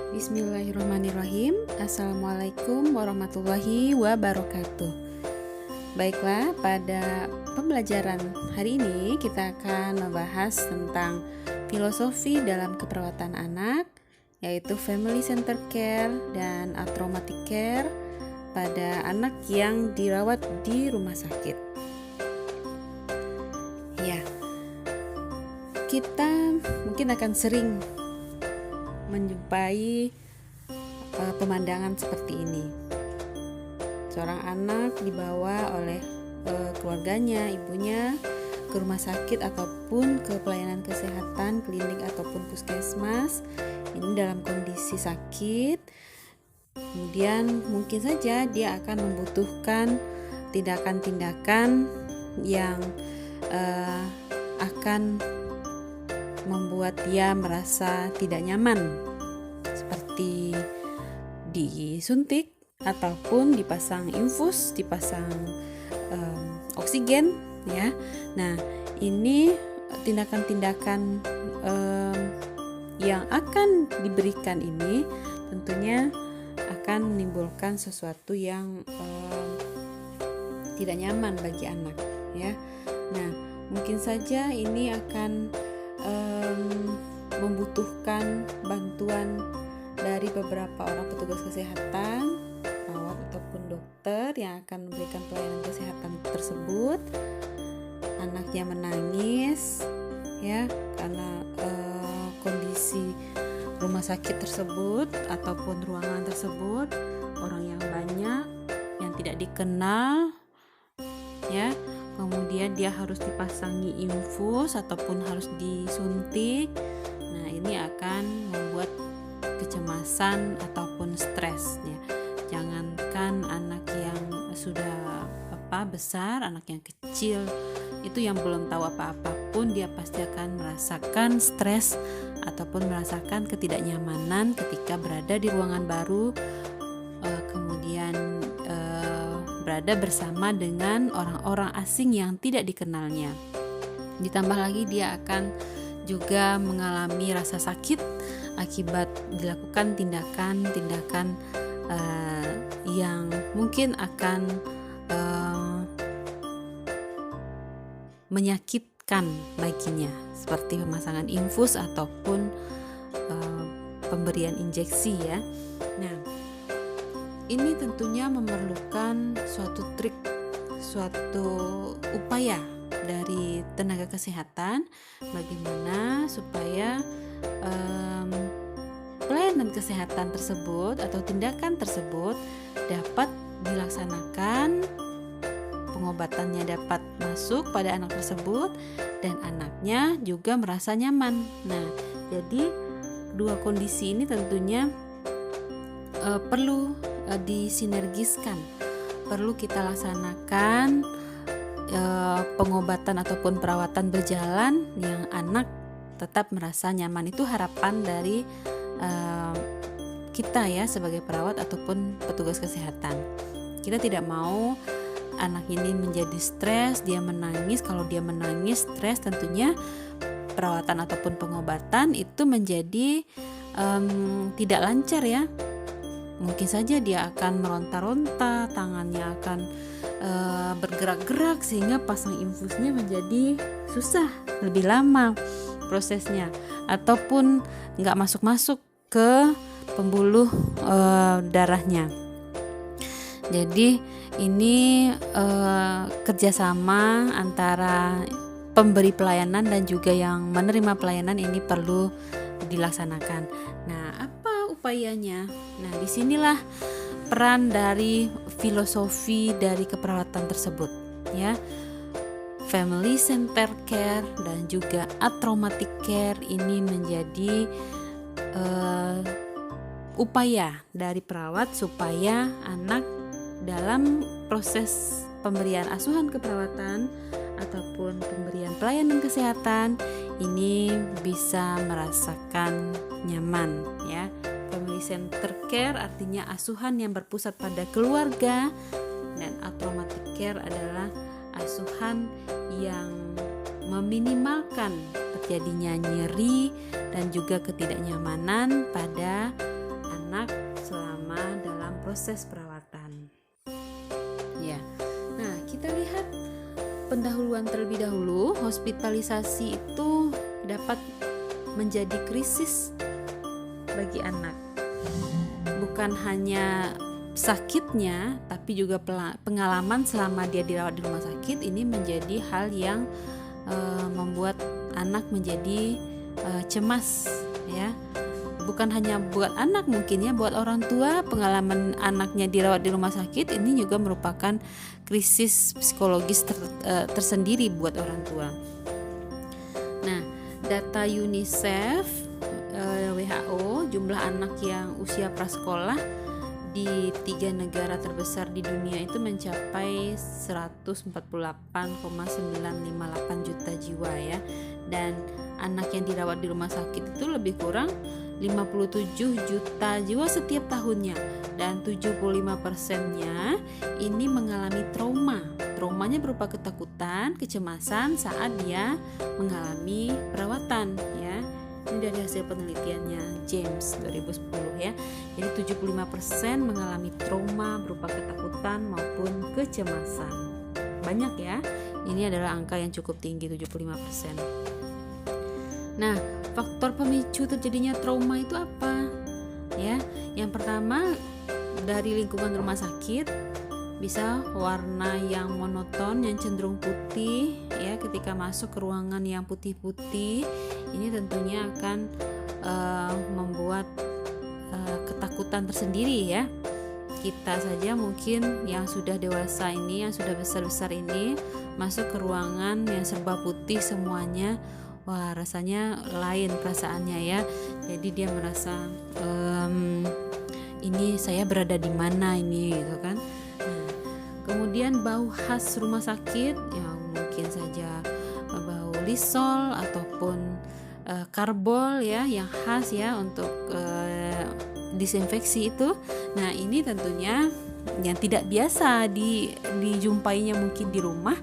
Bismillahirrahmanirrahim. Assalamualaikum warahmatullahi wabarakatuh. Baiklah, pada pembelajaran hari ini kita akan membahas tentang filosofi dalam keperawatan anak, yaitu family center care dan traumatic care pada anak yang dirawat di rumah sakit. Ya, kita mungkin akan sering menjumpai pemandangan seperti ini. Seorang anak dibawa oleh keluarganya, ibunya ke rumah sakit ataupun ke pelayanan kesehatan, klinik ataupun puskesmas. Ini dalam kondisi sakit. Kemudian mungkin saja dia akan membutuhkan tindakan-tindakan yang akan membuat dia merasa tidak nyaman, seperti disuntik ataupun dipasang infus, dipasang oksigen, ya. Nah, ini tindakan-tindakan yang akan diberikan ini tentunya akan menimbulkan sesuatu yang tidak nyaman bagi anak, ya. Nah, mungkin saja ini akan membutuhkan bantuan dari beberapa orang petugas kesehatan, perawat ataupun dokter yang akan memberikan pelayanan kesehatan tersebut. Anaknya menangis, ya, karena kondisi rumah sakit tersebut ataupun ruangan tersebut orang yang banyak yang tidak dikenal, ya. Kemudian dia harus dipasangi infus ataupun harus disuntik. Nah, ini akan membuat kecemasan ataupun stres, ya. Jangankan anak yang sudah besar, anak yang kecil itu yang belum tahu apa-apa pun dia pasti akan merasakan stres ataupun merasakan ketidaknyamanan ketika berada di ruangan baru, kemudian berada bersama dengan orang-orang asing yang tidak dikenalnya. Ditambah lagi dia akan juga mengalami rasa sakit akibat dilakukan tindakan-tindakan yang mungkin akan menyakitkan baginya, seperti pemasangan infus ataupun pemberian injeksi, ya. Nah, ini tentunya memerlukan suatu trik, suatu upaya dari tenaga kesehatan bagaimana supaya pelayanan kesehatan tersebut atau tindakan tersebut dapat dilaksanakan, pengobatannya dapat masuk pada anak tersebut dan anaknya juga merasa nyaman. Nah, jadi dua kondisi ini tentunya perlu disinergiskan, perlu kita laksanakan pengobatan ataupun perawatan berjalan yang anak tetap merasa nyaman. Itu harapan dari kita, ya, sebagai perawat ataupun petugas kesehatan. Kita tidak mau anak ini menjadi stres, dia menangis. Kalau dia menangis, stres, tentunya perawatan ataupun pengobatan itu menjadi tidak lancar, ya. Mungkin saja dia akan meronta-ronta, tangannya akan bergerak-gerak sehingga pasang infusnya menjadi susah, lebih lama prosesnya, ataupun nggak masuk-masuk ke pembuluh darahnya. Jadi ini kerjasama antara pemberi pelayanan dan juga yang menerima pelayanan ini perlu dilaksanakan. Nah, apa upayanya? Nah, disinilah peran dari filosofi dari keperawatan tersebut, ya. Family center care dan juga traumatic care ini menjadi upaya dari perawat supaya anak dalam proses pemberian asuhan keperawatan ataupun pemberian pelayanan kesehatan ini bisa merasakan nyaman, ya. Family center care artinya asuhan yang berpusat pada keluarga, dan traumatic care adalah asuhan yang meminimalkan terjadinya nyeri dan juga ketidaknyamanan pada anak selama dalam proses perawatan. Ya. Nah, kita lihat pendahuluan terlebih dahulu. Hospitalisasi itu dapat menjadi krisis bagi anak. Bukan hanya sakitnya, tapi juga pengalaman selama dia dirawat di rumah sakit ini menjadi hal yang membuat anak menjadi cemas, ya. Bukan hanya buat anak, mungkin ya buat orang tua, pengalaman anaknya dirawat di rumah sakit ini juga merupakan krisis psikologis tersendiri buat orang tua. Nah, data UNICEF, WHO, jumlah anak yang usia prasekolah di 3 negara terbesar di dunia itu mencapai 148,958 juta jiwa, ya. Dan anak yang dirawat di rumah sakit itu lebih kurang 57 juta jiwa setiap tahunnya, dan 75%-nya ini mengalami trauma. Traumanya berupa ketakutan, kecemasan saat dia mengalami perawatan, ya. Ini dari hasil penelitiannya James 2010, ya. Jadi 75% mengalami trauma berupa ketakutan maupun kecemasan. Banyak, ya. Ini adalah angka yang cukup tinggi, 75%. Nah, faktor pemicu terjadinya trauma itu apa? Ya, yang pertama dari lingkungan rumah sakit, bisa warna yang monoton, yang cenderung putih, ya. Ketika masuk ke ruangan yang putih-putih, ini tentunya akan membuat ketakutan tersendiri, ya. Kita saja mungkin yang sudah dewasa ini, yang sudah besar-besar ini, masuk ke ruangan yang serba putih semuanya, wah, rasanya lain perasaannya, ya. Jadi dia merasa ini saya berada di mana ini, gitu kan. Nah, kemudian bau khas rumah sakit yang mungkin saja bau Lysol ataupun karbol, ya, yang khas, ya, untuk disinfeksi itu. Nah, ini tentunya yang tidak biasa dijumpainya mungkin di rumah.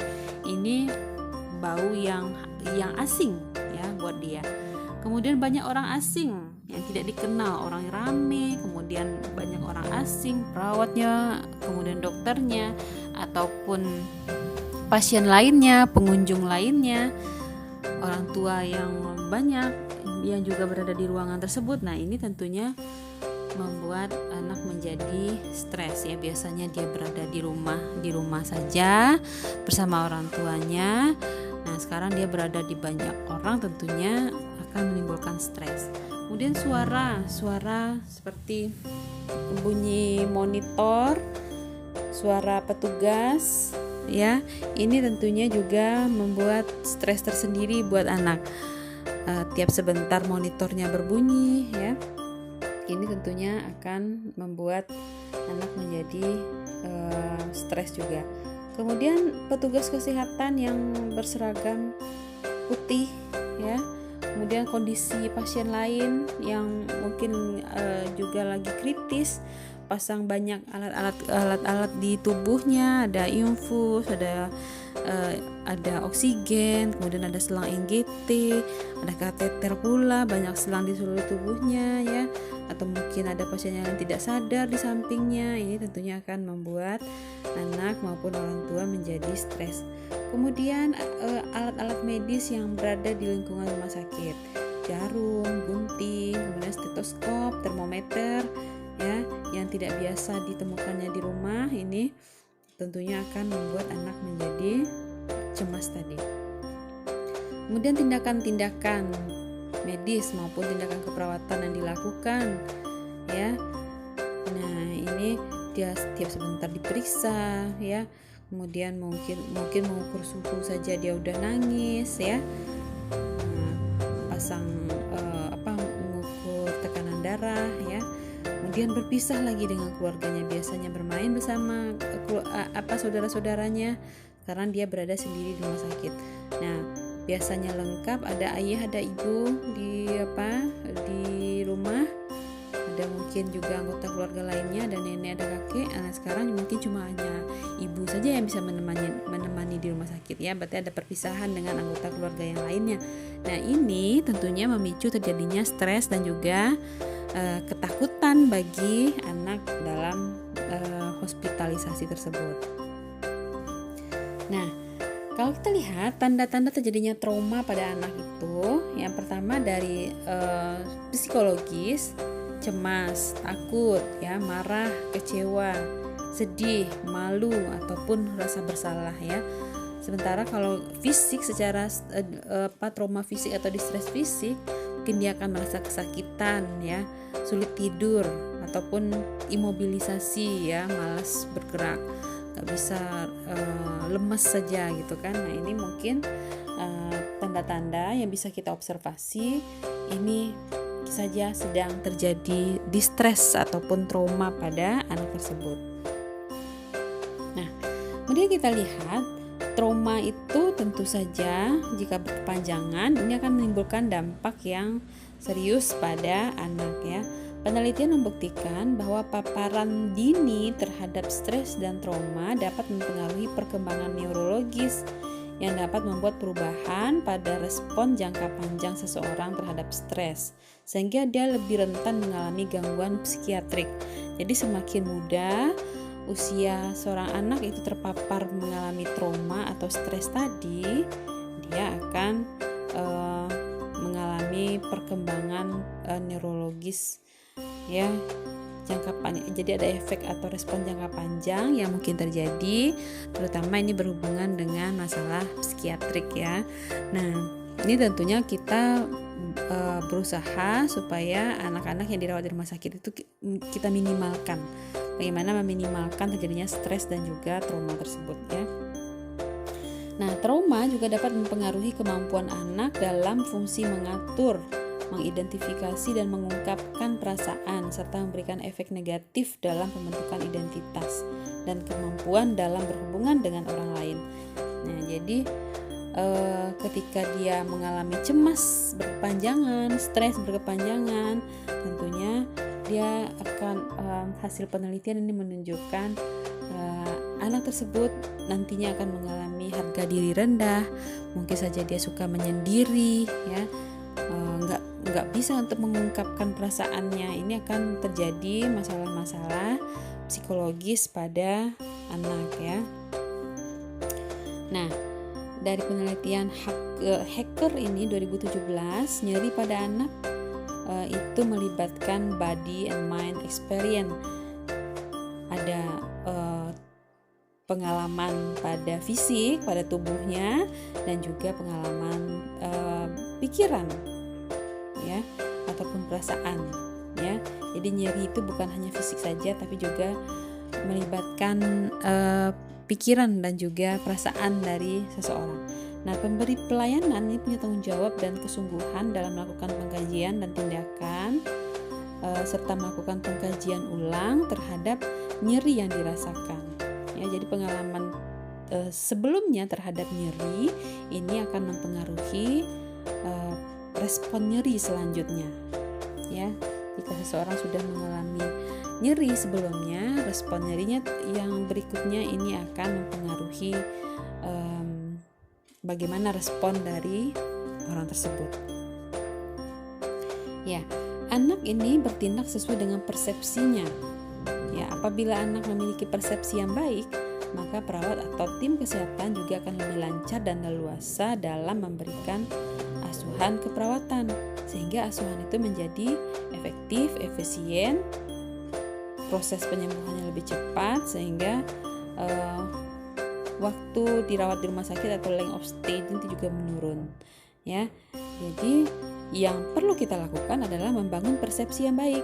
Ini bau yang asing, ya, buat dia. Kemudian banyak orang asing yang tidak dikenal, orang rame, kemudian banyak orang asing, perawatnya, kemudian dokternya, ataupun pasien lainnya, pengunjung lainnya, orang tua yang banyak yang juga berada di ruangan tersebut. Nah, ini tentunya membuat anak menjadi stres, ya. Biasanya dia berada di rumah saja bersama orang tuanya. Nah, sekarang dia berada di banyak orang, tentunya akan menimbulkan stres. Kemudian suara seperti bunyi monitor, suara petugas, ya. Ini tentunya juga membuat stres tersendiri buat anak. Tiap sebentar monitornya berbunyi, ya. Ini tentunya akan membuat anak menjadi stres juga. Kemudian petugas kesehatan yang berseragam putih, ya. Kemudian kondisi pasien lain yang mungkin juga lagi kritis, pasang banyak alat-alat di tubuhnya, ada infus, ada oksigen, kemudian ada selang NGT, ada kateter pula, banyak selang di seluruh tubuhnya, ya. Atau mungkin ada pasien yang tidak sadar di sampingnya. Ini tentunya akan membuat anak maupun orang tua menjadi stres. Kemudian alat-alat medis yang berada di lingkungan rumah sakit, jarum, gunting, kemudian stetoskop, termometer, ya, yang tidak biasa ditemukannya di rumah, ini tentunya akan membuat anak menjadi cemas tadi. Kemudian tindakan-tindakan medis maupun tindakan keperawatan yang dilakukan, ya. Nah, ini dia setiap sebentar diperiksa, ya. Kemudian mungkin mengukur suhu saja dia udah nangis, ya. Pasang mengukur tekanan darah, ya. Kemudian berpisah lagi dengan keluarganya, biasanya bermain bersama saudara-saudaranya karena dia berada sendiri di rumah sakit. Nah, biasanya lengkap, ada ayah, ada ibu di rumah, ada mungkin juga anggota keluarga lainnya, ada nenek, ada kakek. Nah, sekarang mungkin cuma hanya ibu saja yang bisa menemani di rumah sakit, ya. Berarti ada perpisahan dengan anggota keluarga yang lainnya. Nah, ini tentunya memicu terjadinya stres dan juga ketakutan bagi anak dalam hospitalisasi tersebut. Nah, kalau kita lihat tanda-tanda terjadinya trauma pada anak itu, yang pertama dari psikologis, cemas, takut, ya, marah, kecewa, sedih, malu, ataupun rasa bersalah, ya. Sementara kalau fisik, secara trauma fisik atau distres fisik, mungkin dia akan merasa kesakitan, ya, sulit tidur, ataupun imobilisasi, ya, malas bergerak, nggak bisa, lemes saja gitu kan. Nah, ini mungkin tanda-tanda yang bisa kita observasi ini saja sedang terjadi distres ataupun trauma pada anak tersebut. Nah, kemudian kita lihat trauma itu tentu saja jika berkepanjangan ini akan menimbulkan dampak yang serius pada anak, ya. Penelitian membuktikan bahwa paparan dini terhadap stres dan trauma dapat mempengaruhi perkembangan neurologis yang dapat membuat perubahan pada respon jangka panjang seseorang terhadap stres, sehingga dia lebih rentan mengalami gangguan psikiatrik. Jadi semakin muda usia seorang anak itu terpapar mengalami trauma atau stres tadi, dia akan mengalami perkembangan neurologis, ya, jangka panjang. Jadi ada efek atau respon jangka panjang yang mungkin terjadi, terutama ini berhubungan dengan masalah psikiatrik, ya. Nah, ini tentunya kita berusaha supaya anak-anak yang dirawat di rumah sakit itu kita minimalkan. Bagaimana meminimalkan terjadinya stres dan juga trauma tersebut, ya. Nah, trauma juga dapat mempengaruhi kemampuan anak dalam fungsi mengatur, mengidentifikasi dan mengungkapkan perasaan, serta memberikan efek negatif dalam pembentukan identitas dan kemampuan dalam berhubungan dengan orang lain. Nah, jadi ketika dia mengalami cemas berkepanjangan, stres berkepanjangan, tentunya dia akan hasil penelitian ini menunjukkan anak tersebut nantinya akan mengalami harga diri rendah, mungkin saja dia suka menyendiri, ya, nggak bisa untuk mengungkapkan perasaannya. Ini akan terjadi masalah-masalah psikologis pada anak, ya. Nah, dari penelitian Hacker ini 2017, nyeri pada anak itu melibatkan body and mind experience. Ada pengalaman pada fisik, pada tubuhnya, dan juga pengalaman pikiran, ya, ataupun perasaan, ya. Jadi nyeri itu bukan hanya fisik saja, tapi juga melibatkan pikiran dan juga perasaan dari seseorang. Nah, pemberi pelayanan ini punya tanggung jawab dan kesungguhan dalam melakukan pengkajian dan tindakan serta melakukan pengkajian ulang terhadap nyeri yang dirasakan. Ya, jadi pengalaman sebelumnya terhadap nyeri ini akan mempengaruhi respon nyeri selanjutnya. Ya, jika seseorang sudah mengalami nyeri sebelumnya, respon nyerinya yang berikutnya ini akan mempengaruhi bagaimana respon dari orang tersebut. Ya, anak ini bertindak sesuai dengan persepsinya. Ya, apabila anak memiliki persepsi yang baik, maka perawat atau tim kesehatan juga akan lebih lancar dan leluasa dalam memberikan asuhan keperawatan, sehingga asuhan itu menjadi efektif, efisien, proses penyembuhannya lebih cepat, sehingga waktu dirawat di rumah sakit atau length of stay itu juga menurun, ya. Jadi yang perlu kita lakukan adalah membangun persepsi yang baik,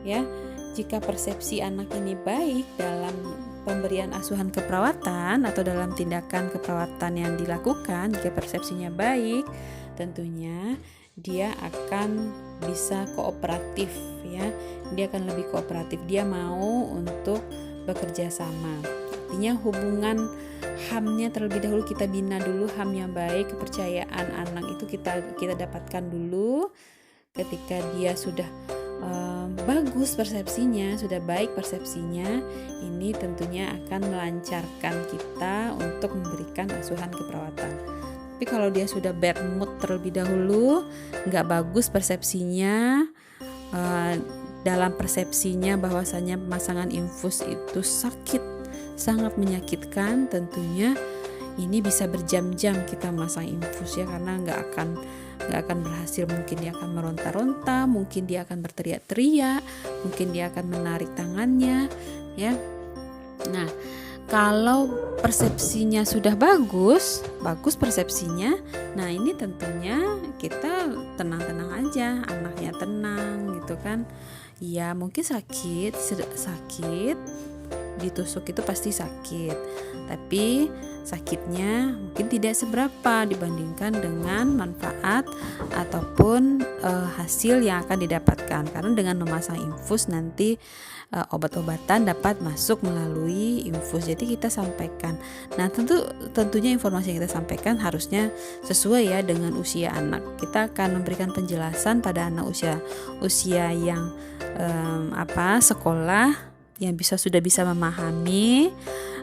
ya. Jika persepsi anak ini baik dalam pemberian asuhan keperawatan atau dalam tindakan keperawatan yang dilakukan, jika persepsinya baik, tentunya dia akan bisa kooperatif, ya. Dia akan lebih kooperatif, dia mau untuk bekerja sama. Artinya hubungan HAM-nya terlebih dahulu kita bina dulu, HAM yang baik, kepercayaan anak itu kita dapatkan dulu. Ketika dia sudah bagus persepsinya, sudah baik persepsinya, ini tentunya akan melancarkan kita untuk memberikan asuhan keperawatan. Tapi kalau dia sudah bad mood terlebih dahulu, nggak bagus persepsinya, dalam persepsinya bahwasanya pemasangan infus itu sakit, sangat menyakitkan, tentunya ini bisa berjam-jam kita masang infus ya, karena nggak akan berhasil. Mungkin dia akan meronta-ronta, mungkin dia akan berteriak-teriak, mungkin dia akan menarik tangannya ya. Nah, kalau persepsinya sudah bagus persepsinya, nah ini tentunya kita tenang-tenang aja, anaknya tenang gitu kan. Ya mungkin sakit, ditusuk itu pasti sakit, tapi sakitnya mungkin tidak seberapa dibandingkan dengan manfaat ataupun hasil yang akan didapatkan, karena dengan memasang infus nanti obat-obatan dapat masuk melalui infus. Jadi kita sampaikan, nah tentunya informasi yang kita sampaikan harusnya sesuai ya dengan usia anak. Kita akan memberikan penjelasan pada anak usia yang sekolah, yang sudah bisa memahami.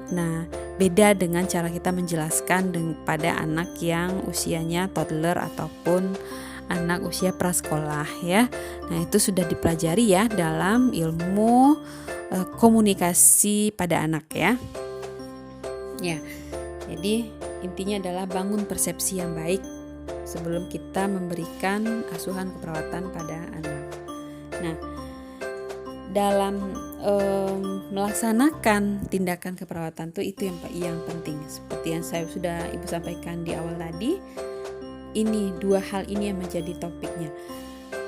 Nah, beda dengan cara kita menjelaskan pada anak yang usianya toddler ataupun anak usia prasekolah ya. Nah, itu sudah dipelajari ya dalam ilmu komunikasi pada anak ya. Ya. Jadi intinya adalah bangun persepsi yang baik sebelum kita memberikan asuhan keperawatan pada anak. Nah, dalam melaksanakan tindakan keperawatan itu yang penting, seperti yang Ibu sampaikan di awal tadi. Ini dua hal ini yang menjadi topiknya,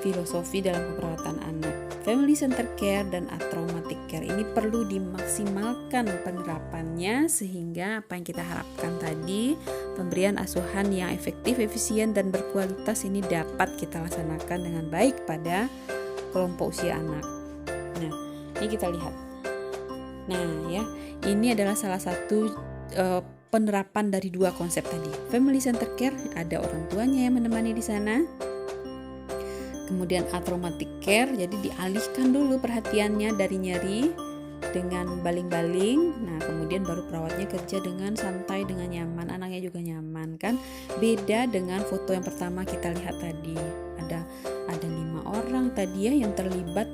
filosofi dalam keperawatan anak. Family center care dan atraumatic care ini perlu dimaksimalkan penerapannya, sehingga apa yang kita harapkan tadi, pemberian asuhan yang efektif, efisien dan berkualitas ini dapat kita laksanakan dengan baik pada kelompok usia anak. Nah, ini kita lihat. Nah, ya, ini adalah salah satu penerapan dari dua konsep tadi. Family center care, ada orang tuanya yang menemani di sana. Kemudian atraumatic care, jadi dialihkan dulu perhatiannya dari nyeri dengan baling-baling. Nah, kemudian baru perawatnya kerja dengan santai, dengan nyaman, anaknya juga nyaman kan. Beda dengan foto yang pertama kita lihat tadi. Ada 5 orang tadi ya yang terlibat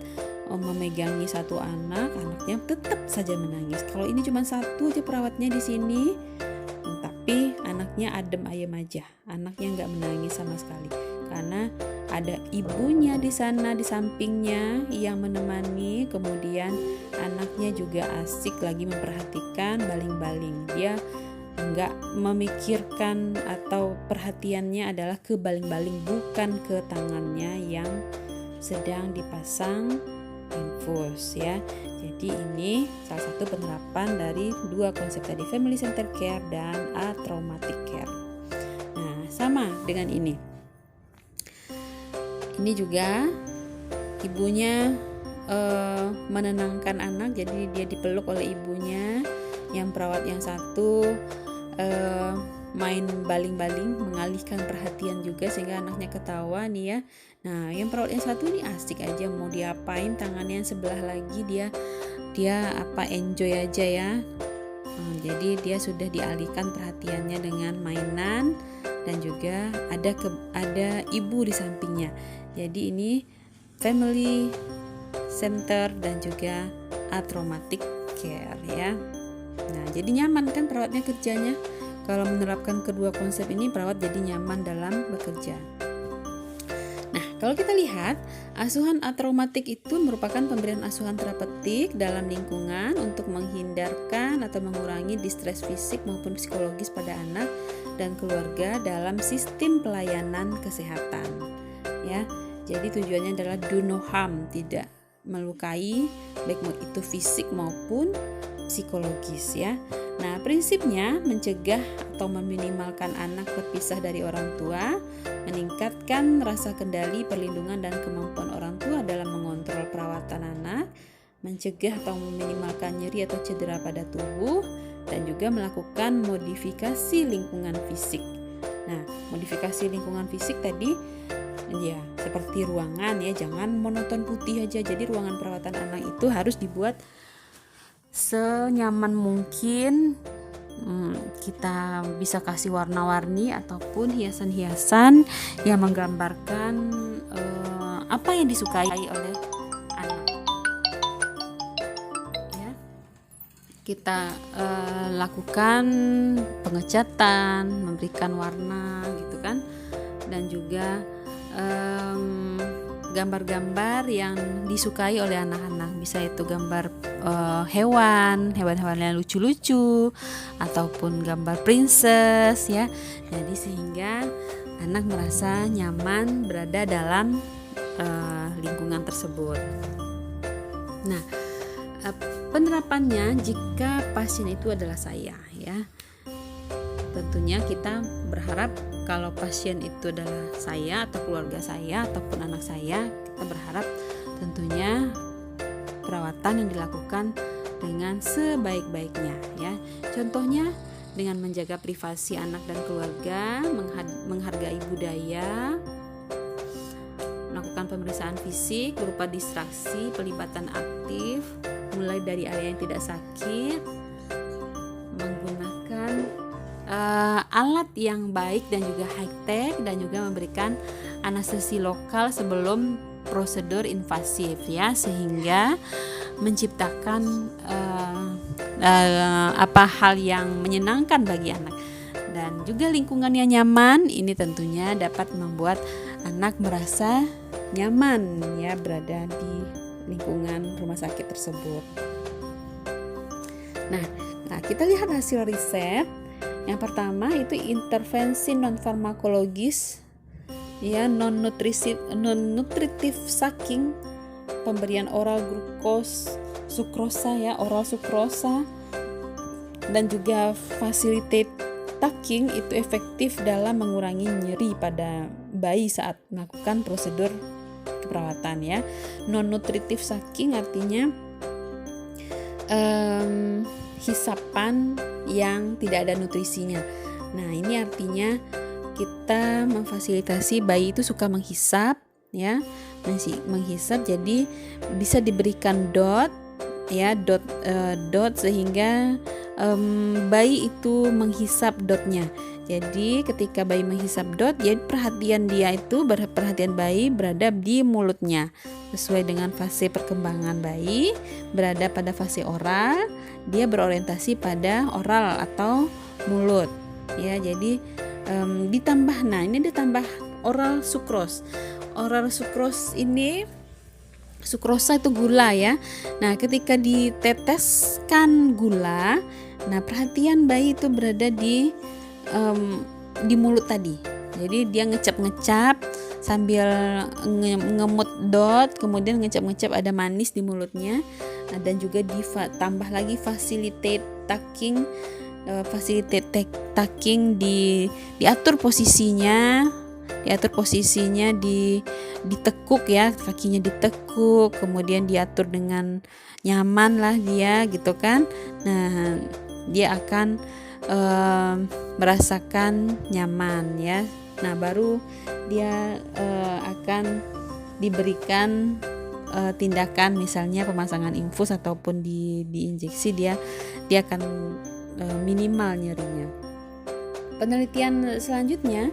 memegangi satu anaknya tetap saja menangis. Kalau ini cuma satu aja perawatnya di sini, tapi anaknya adem ayem aja, anaknya nggak menangis sama sekali, karena ada ibunya di sana di sampingnya yang menemani. Kemudian anaknya juga asik lagi memperhatikan baling-baling. Dia nggak memikirkan atau perhatiannya adalah ke baling-baling, bukan ke tangannya yang sedang dipasang infus ya. Jadi ini salah satu penerapan dari dua konsep tadi, family center care dan atraumatic care. Nah, sama dengan ini. Ini juga ibunya menenangkan anak, jadi dia dipeluk oleh ibunya. Yang perawat yang satu main baling-baling, mengalihkan perhatian juga sehingga anaknya ketawa nih ya. Nah, yang perawat yang satu ini asik aja, mau diapain tangannya yang sebelah lagi dia enjoy aja ya. Jadi dia sudah dialihkan perhatiannya dengan mainan dan juga ada ibu di sampingnya. Jadi ini family center dan juga atraumatic care ya. Nah, jadi nyaman kan perawatnya kerjanya. Kalau menerapkan kedua konsep ini, perawat jadi nyaman dalam bekerja. Nah, kalau kita lihat, asuhan atraumatik itu merupakan pemberian asuhan terapeutik dalam lingkungan untuk menghindarkan atau mengurangi distress fisik maupun psikologis pada anak dan keluarga dalam sistem pelayanan kesehatan. Ya, jadi tujuannya adalah do no harm, tidak melukai, baik itu fisik maupun psikologis ya. Nah, prinsipnya mencegah atau meminimalkan anak berpisah dari orang tua, meningkatkan rasa kendali, perlindungan dan kemampuan orang tua dalam mengontrol perawatan anak, mencegah atau meminimalkan nyeri atau cedera pada tubuh, dan juga melakukan modifikasi lingkungan fisik. Nah, modifikasi lingkungan fisik tadi ya seperti ruangan ya, jangan monoton putih aja. Jadi ruangan perawatan anak itu harus dibuat senyaman mungkin. Kita bisa kasih warna-warni ataupun hiasan-hiasan yang menggambarkan apa yang disukai oleh anak. kita lakukan pengecatan, memberikan warna gitu kan, dan juga gambar-gambar yang disukai oleh anak-anak. Bisa itu gambar hewan-hewan yang lucu-lucu, ataupun gambar princess ya. Jadi sehingga anak merasa nyaman berada dalam lingkungan tersebut. Nah, penerapannya jika pasien itu adalah saya ya. Tentunya kita berharap kalau pasien itu adalah saya atau keluarga saya ataupun anak saya, kita berharap tentunya perawatan yang dilakukan dengan sebaik-baiknya ya. Contohnya dengan menjaga privasi anak dan keluarga, menghargai budaya, melakukan pemeriksaan fisik berupa distraksi, pelibatan aktif mulai dari area yang tidak sakit, menggunakan alat yang baik dan juga high tech, dan juga memberikan anestesi lokal sebelum prosedur invasif ya, sehingga menciptakan hal yang menyenangkan bagi anak, dan juga lingkungan yang nyaman. Ini tentunya dapat membuat anak merasa nyaman ya berada di lingkungan rumah sakit tersebut. Nah, kita lihat hasil riset. Yang pertama itu intervensi non farmakologis ya, non nutritif sucking, pemberian oral sukrosa ya, oral sukrosa, dan juga facilitate tucking itu efektif dalam mengurangi nyeri pada bayi saat melakukan prosedur keperawatan ya. Non nutritif sucking artinya hisapan yang tidak ada nutrisinya. Nah, ini artinya kita memfasilitasi bayi itu suka menghisap ya, menghisap, jadi bisa diberikan dot sehingga bayi itu menghisap dotnya. Jadi ketika bayi menghisap dot, jadi perhatian bayi berada di mulutnya sesuai dengan fase perkembangan bayi. Berada pada fase oral, dia berorientasi pada oral atau mulut ya. Jadi ditambah oral sukros. Oral sukros ini, sukrosa itu gula ya. Nah, ketika diteteskan gula, nah perhatian bayi itu berada di mulut tadi. Jadi dia ngecap-ngecap sambil ngemut dot, kemudian ngecap-ngecap ada manis di mulutnya. Nah, dan juga ditambah lagi facilitate tucking, diatur posisinya, ditekuk ya, kakinya ditekuk, kemudian diatur dengan nyaman lah dia gitu kan. Nah, dia akan merasakan nyaman ya. Nah, baru dia akan diberikan tindakan, misalnya pemasangan infus ataupun diinjeksi, dia akan minimal nyerinya. Penelitian selanjutnya,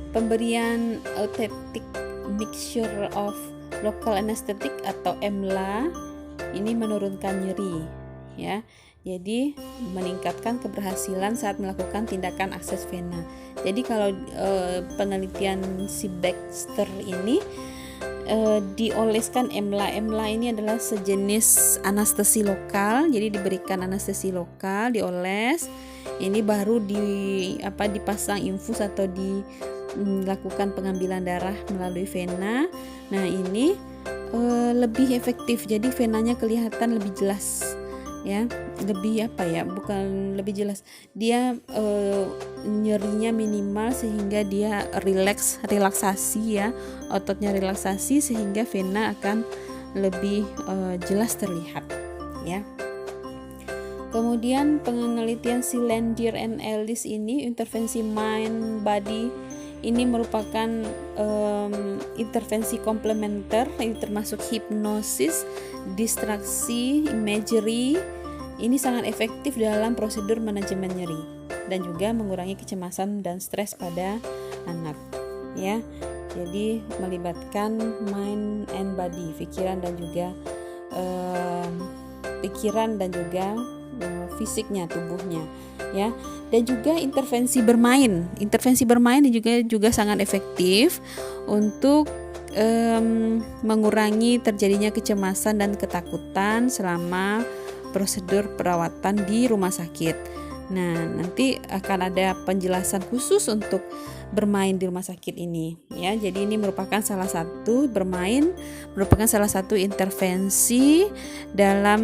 pemberian authentic mixture of local anesthetic atau EMLA ini menurunkan nyeri ya. Jadi meningkatkan keberhasilan saat melakukan tindakan akses vena. Jadi kalau penelitian si Baxter ini dioleskan EMLA. EMLA ini adalah sejenis anestesi lokal. Jadi diberikan anestesi lokal, dioles. Ini baru dipasang infus atau dilakukan pengambilan darah melalui vena. Nah, ini lebih efektif. Jadi venanya kelihatan lebih jelas. Ya, bukan lebih jelas, dia nyerinya minimal sehingga dia relaksasi ya, ototnya relaksasi sehingga vena akan lebih jelas terlihat ya. Kemudian penelitian si Landier and Ellis ini, intervensi mind body ini merupakan intervensi komplementer, ini termasuk hipnosis, distraksi, imagery. Ini sangat efektif dalam prosedur manajemen nyeri dan juga mengurangi kecemasan dan stres pada anak ya. Jadi melibatkan mind and body, pikiran dan juga fisiknya, tubuhnya, ya. Dan juga intervensi bermain juga sangat efektif untuk mengurangi terjadinya kecemasan dan ketakutan selama prosedur perawatan di rumah sakit. Nah, nanti akan ada penjelasan khusus untuk bermain di rumah sakit ini, ya. Jadi ini merupakan salah satu intervensi dalam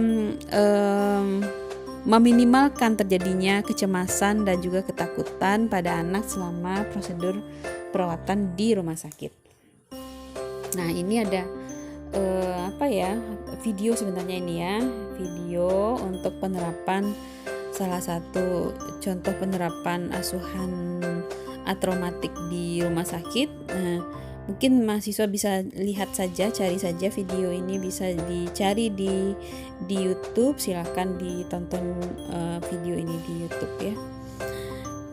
meminimalkan terjadinya kecemasan dan juga ketakutan pada anak selama prosedur perawatan di rumah sakit. Nah, ini ada video sebenarnya ini ya, video untuk penerapan salah satu contoh penerapan asuhan atraumatik di rumah sakit. Nah, mungkin mahasiswa bisa cari saja video ini, bisa dicari di YouTube. Silakan ditonton video ini di YouTube ya.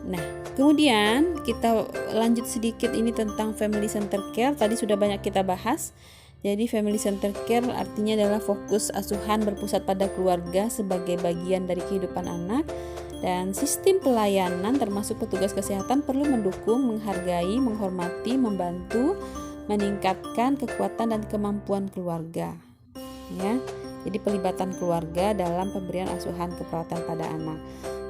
Nah, kemudian kita lanjut sedikit ini tentang family center care. Tadi sudah banyak kita bahas. Jadi family center care artinya adalah fokus asuhan berpusat pada keluarga sebagai bagian dari kehidupan anak, dan sistem pelayanan termasuk petugas kesehatan perlu mendukung, menghargai, menghormati, membantu, meningkatkan kekuatan dan kemampuan keluarga. Ya. Jadi pelibatan keluarga dalam pemberian asuhan keperawatan pada anak.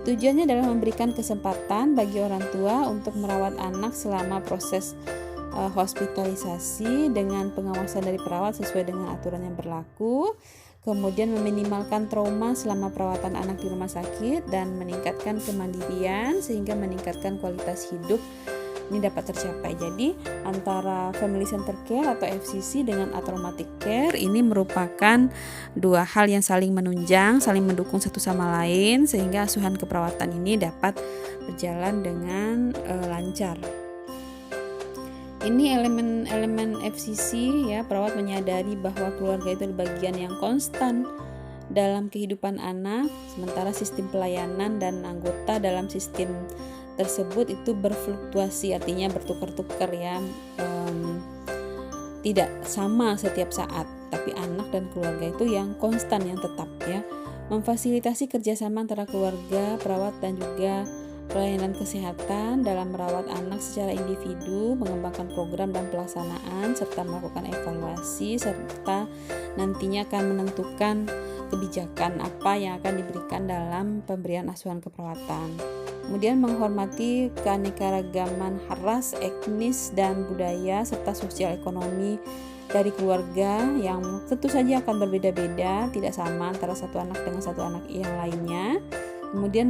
Tujuannya adalah memberikan kesempatan bagi orang tua untuk merawat anak selama proses hospitalisasi dengan pengawasan dari perawat sesuai dengan aturan yang berlaku, kemudian meminimalkan trauma selama perawatan anak di rumah sakit, dan meningkatkan kemandirian sehingga meningkatkan kualitas hidup ini dapat tercapai. Jadi antara family center care atau FCC dengan atraumatic care ini merupakan dua hal yang saling menunjang, saling mendukung satu sama lain sehingga asuhan keperawatan ini dapat berjalan dengan lancar. Ini elemen FCC ya, perawat menyadari bahwa keluarga itu adalah bagian yang konstan dalam kehidupan anak, sementara sistem pelayanan dan anggota dalam sistem tersebut itu berfluktuasi, artinya bertukar-tukar ya, tidak sama setiap saat, tapi anak dan keluarga itu yang konstan, yang tetap ya. Memfasilitasi kerjasama antara keluarga, perawat dan juga pelayanan kesehatan dalam merawat anak secara individu, mengembangkan program dan pelaksanaan, serta melakukan evaluasi, serta nantinya akan menentukan kebijakan apa yang akan diberikan dalam pemberian asuhan keperawatan. Kemudian menghormati keanekaragaman ras, etnis, dan budaya, serta sosial ekonomi dari keluarga yang tentu saja akan berbeda-beda, tidak sama antara satu anak dengan satu anak yang lainnya. Kemudian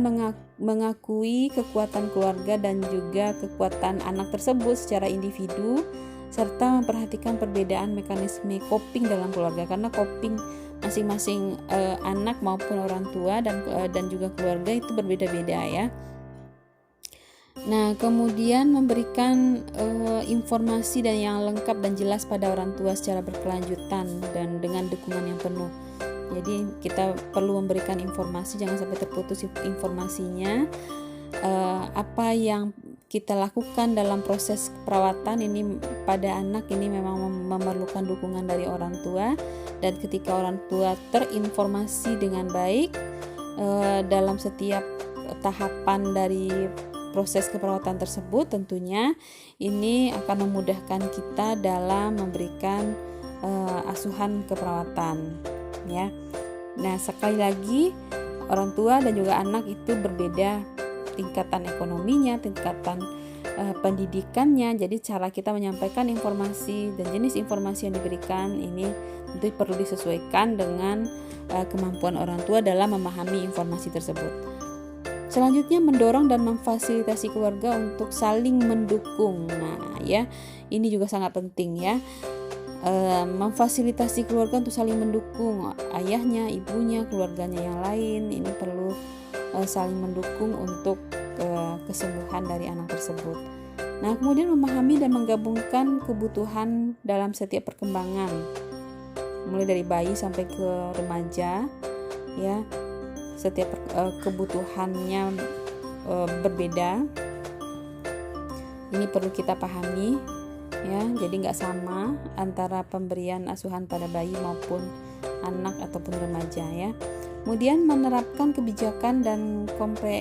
mengakui kekuatan keluarga dan juga kekuatan anak tersebut secara individu, serta memperhatikan perbedaan mekanisme coping dalam keluarga, karena coping masing-masing anak maupun orang tua dan juga keluarga itu berbeda-beda ya. Nah, kemudian memberikan informasi dan yang lengkap dan jelas pada orang tua secara berkelanjutan dan dengan dukungan yang penuh. Jadi kita perlu memberikan informasi, jangan sampai terputus informasinya. Apa yang kita lakukan dalam proses perawatan ini pada anak ini memang memerlukan dukungan dari orang tua, dan ketika orang tua terinformasi dengan baik dalam setiap tahapan dari proses keperawatan tersebut, tentunya ini akan memudahkan kita dalam memberikan asuhan keperawatan ya. Nah, sekali lagi orang tua dan juga anak itu berbeda tingkatan ekonominya, tingkatan pendidikannya. Jadi cara kita menyampaikan informasi dan jenis informasi yang diberikan ini tentu perlu disesuaikan dengan kemampuan orang tua dalam memahami informasi tersebut. Selanjutnya mendorong dan memfasilitasi keluarga untuk saling mendukung. Nah, ya, ini juga sangat penting ya. Memfasilitasi keluarga untuk saling mendukung, ayahnya, ibunya, keluarganya yang lain ini perlu saling mendukung untuk kesembuhan dari anak tersebut. Nah, kemudian memahami dan menggabungkan kebutuhan dalam setiap perkembangan, mulai dari bayi sampai ke remaja ya. Setiap kebutuhannya berbeda, ini perlu kita pahami ya. Jadi nggak sama antara pemberian asuhan pada bayi maupun anak ataupun remaja ya. Kemudian menerapkan kebijakan dan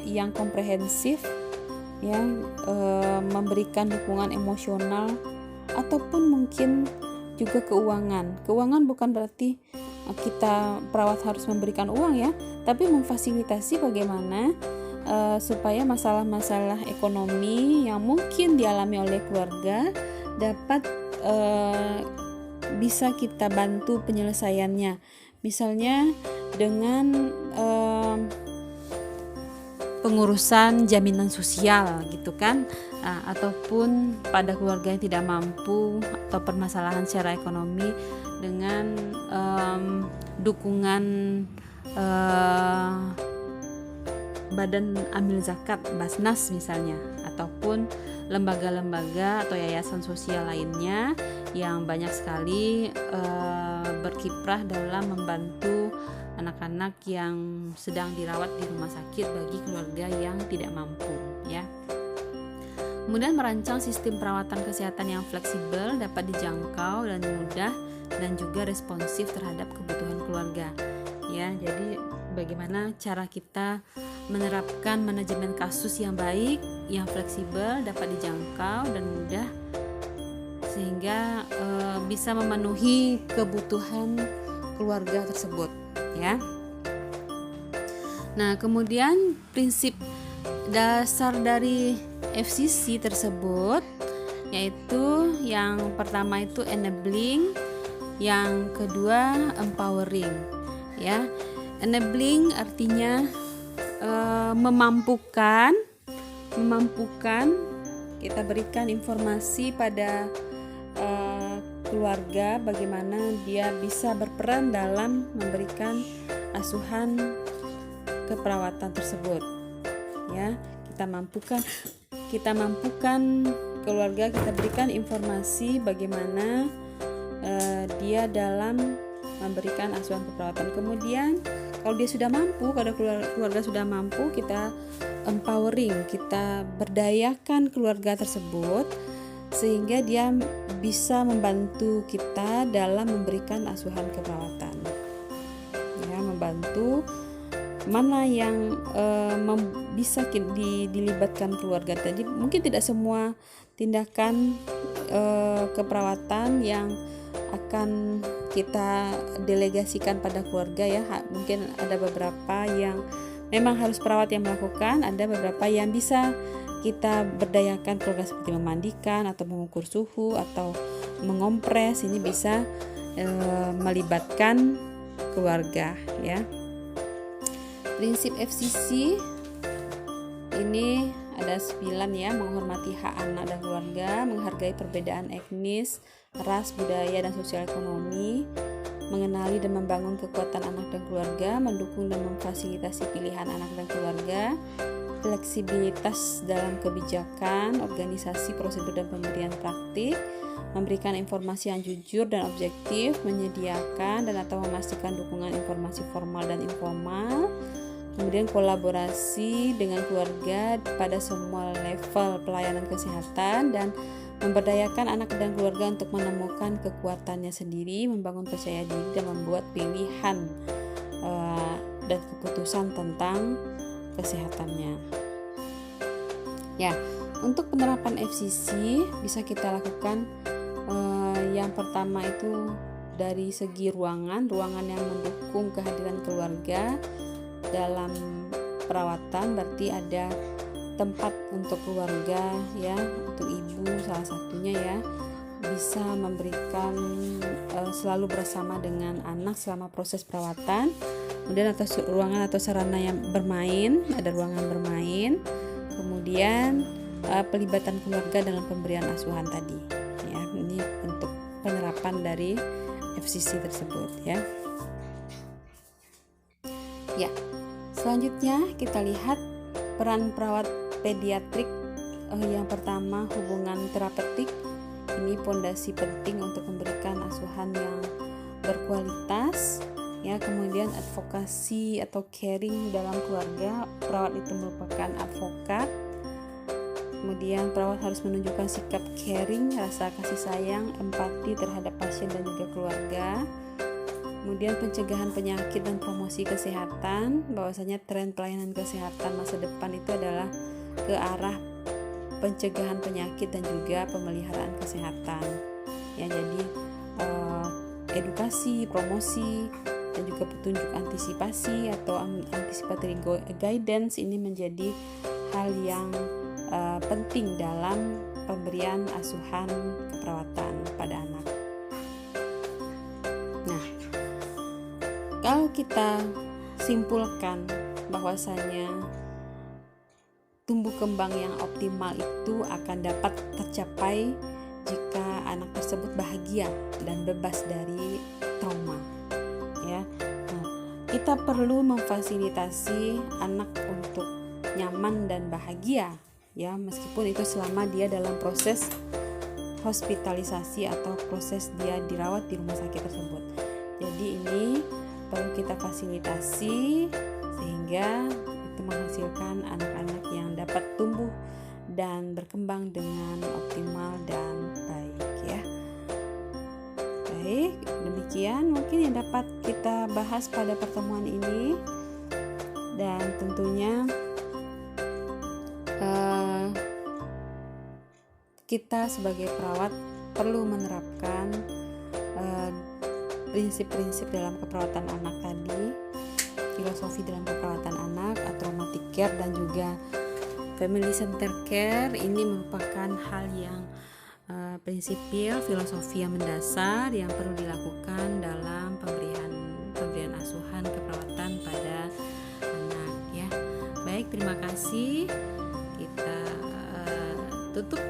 yang komprehensif ya, memberikan dukungan emosional ataupun mungkin juga keuangan. Keuangan bukan berarti kita perawat harus memberikan uang ya, tapi memfasilitasi bagaimana supaya masalah-masalah ekonomi yang mungkin dialami oleh keluarga dapat bisa kita bantu penyelesaiannya. Misalnya dengan pengurusan jaminan sosial gitu kan, ataupun pada keluarga yang tidak mampu atau permasalahan secara ekonomi dengan dukungan Badan Amil Zakat Basnas misalnya, ataupun lembaga-lembaga atau yayasan sosial lainnya yang banyak sekali berkiprah dalam membantu anak-anak yang sedang dirawat di rumah sakit bagi keluarga yang tidak mampu ya. Kemudian merancang sistem perawatan kesehatan yang fleksibel, dapat dijangkau dan mudah, dan juga responsif terhadap kebutuhan keluarga ya. Jadi bagaimana cara kita menerapkan manajemen kasus yang baik, yang fleksibel, dapat dijangkau dan mudah, sehingga bisa memenuhi kebutuhan keluarga tersebut ya. Nah, kemudian prinsip dasar dari FCC tersebut yaitu yang pertama itu enabling, yang kedua empowering ya. Enabling artinya memampukan, kita berikan informasi pada keluarga bagaimana dia bisa berperan dalam memberikan asuhan keperawatan tersebut ya. Kita mampukan keluarga, kita berikan informasi bagaimana dia dalam memberikan asuhan keperawatan. Kemudian kalau dia sudah mampu, kalau keluarga sudah mampu, kita empowering, kita berdayakan keluarga tersebut sehingga dia bisa membantu kita dalam memberikan asuhan keperawatan ya, membantu mana yang bisa dilibatkan keluarga. Tadi mungkin tidak semua tindakan keperawatan yang akan kita delegasikan pada keluarga ya. Mungkin ada beberapa yang memang harus perawat yang melakukan, ada beberapa yang bisa kita berdayakan keluarga seperti memandikan atau mengukur suhu atau mengompres. Ini bisa melibatkan keluarga ya. Prinsip FCC ini ada 9 ya: menghormati hak anak dan keluarga, menghargai perbedaan etnis, ras, budaya, dan sosial ekonomi, mengenali dan membangun kekuatan anak dan keluarga, mendukung dan memfasilitasi pilihan anak dan keluarga, fleksibilitas dalam kebijakan, organisasi, prosedur, dan pemberian praktik, memberikan informasi yang jujur dan objektif, menyediakan dan atau memastikan dukungan informasi formal dan informal, kemudian kolaborasi dengan keluarga pada semua level pelayanan kesehatan, dan memberdayakan anak dan keluarga untuk menemukan kekuatannya sendiri, membangun percaya diri, dan membuat pilihan dan keputusan tentang kesehatannya. Ya, untuk penerapan FCC bisa kita lakukan yang pertama itu dari segi ruangan yang mendukung kehadiran keluarga dalam perawatan, berarti ada tempat untuk keluarga ya, untuk ibu salah satunya ya, bisa memberikan selalu bersama dengan anak selama proses perawatan. Kemudian atas ruangan atau sarana yang bermain, ada ruangan bermain. Kemudian pelibatan keluarga dalam pemberian asuhan tadi ya. Ini untuk penerapan dari FCC tersebut ya. Ya, selanjutnya kita lihat peran perawat pediatrik. Yang pertama, hubungan terapeutik. Ini pondasi penting untuk memberikan asuhan yang berkualitas ya. Kemudian advokasi atau caring dalam keluarga, perawat itu merupakan advokat. Kemudian perawat harus menunjukkan sikap caring, rasa kasih sayang, empati terhadap pasien dan juga keluarga. Kemudian pencegahan penyakit dan promosi kesehatan, bahwasanya tren pelayanan kesehatan masa depan itu adalah ke arah pencegahan penyakit dan juga pemeliharaan kesehatan. Ya, jadi edukasi, promosi, dan juga petunjuk antisipasi atau anticipatory guidance ini menjadi hal yang penting dalam pemberian asuhan keperawatan pada anak. Nah, kalau kita simpulkan bahwasanya tumbuh kembang yang optimal itu akan dapat tercapai jika anak tersebut bahagia dan bebas dari trauma. Ya, nah, kita perlu memfasilitasi anak untuk nyaman dan bahagia, ya, meskipun itu selama dia dalam proses hospitalisasi atau proses dia dirawat di rumah sakit tersebut. Jadi ini perlu kita fasilitasi sehingga itu menghasilkan anak-anak yang dapat tumbuh dan berkembang dengan optimal dan baik, ya. Baik, demikian mungkin yang dapat kita bahas pada pertemuan ini, dan tentunya kita sebagai perawat perlu menerapkan prinsip-prinsip dalam keperawatan anak tadi, filosofi dalam keperawatan anak, traumatic care dan juga family center care. Ini merupakan hal yang prinsipil, filosofi yang mendasar yang perlu dilakukan dalam pemberian asuhan keperawatan pada anak, ya. Baik, terima kasih. Kita tutup